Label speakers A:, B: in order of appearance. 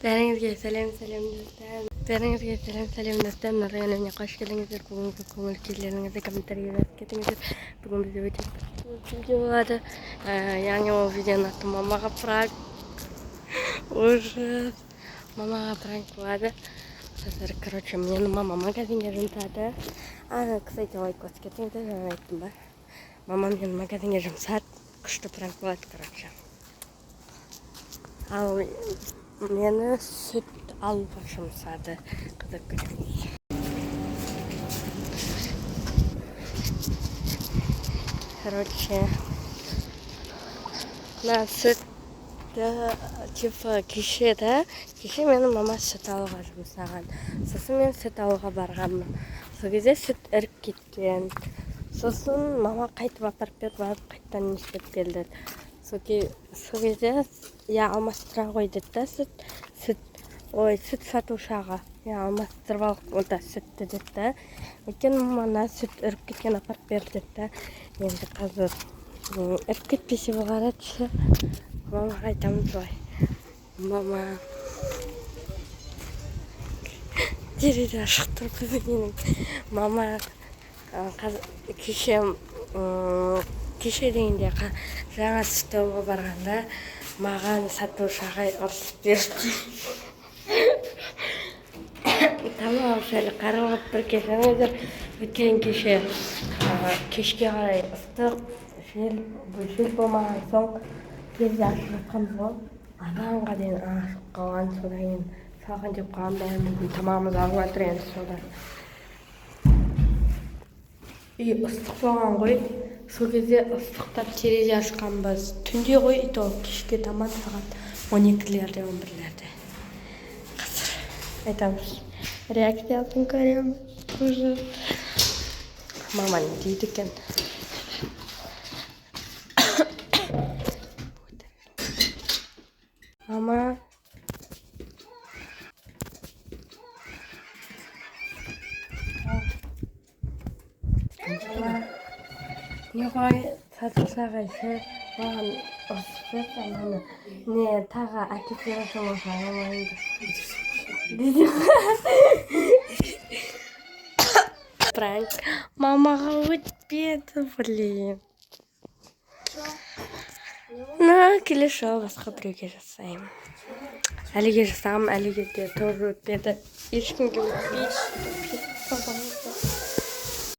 A: Бәріңізге сәлем достар. Бәріңізге сәлем достар. Нұржан үйіне қош келдіңіздер. Бүгінгі көңіл күйлеріңізді комментарийге жазып кетіңіздер. Бүгін бізде өте видео болады. Яғни ол видеоның аты мамаға пранк. Ужас. Мамаға пранк болады. Қазір, короче, мені мама магазинге жұмсады. Кстати, лайк басып кетіңіздер, жаңа айттым ба. Мама мені магазинге жұмсады. Күшті пранк болады, короче. Ал мені сүт алуға жұмсады. Қызық көреміз. Короче, мына сүтті типа кеше мені мама сүт алуға жұмсаған. Сосын мен сүт алуға барғанмын. Сол кезде сүт іріп кеткен. Сосын мама қайтып апарып беріп, қайттан не істеп келді. Сол кезде алмастыра қой деді да сүт сатушыға. Алмастырып алып сүтті деді да. Өйткені мама сүт үріп кеткен апарып берді деді да. Енді қазір үріп кетпесе болғаратшы. Мамаға айтамыз ғой. Мама терезе ашық тұрды менің. Мама кеше дегенде жаңа сүт алуға барғанда маған сатушыға ұрысып берді. Тамақ алып қаралып бір келсеңіздер, өткен кешке қарай ыстық жел болмаған соң терезе ашып жатқанбыз ғой. Адамға дейін ашып қалған, содан кейін салған деп қалған бәріміздің тамағымыз алып жатыр енді сода. Үй ыстық болған ғой. Сол кезде ыстықтап терезе ашқанбыз. Түнде ғой, кешке таман сағат 12-лерде, 11-лерде. Қазір айтамыз. Реакциясын көреміз. Мама не дейді екен. Мама. Не ғой сатушыға ше маған ұрысып берді. Не тағы әкеп берсем оңайды. Пранк. Мамаға өтпеді, блин. Келесі басқа біреуге жасаймын. Әліге жасағым, әліге де тоже өтпеді. Ешкімге өтпейді.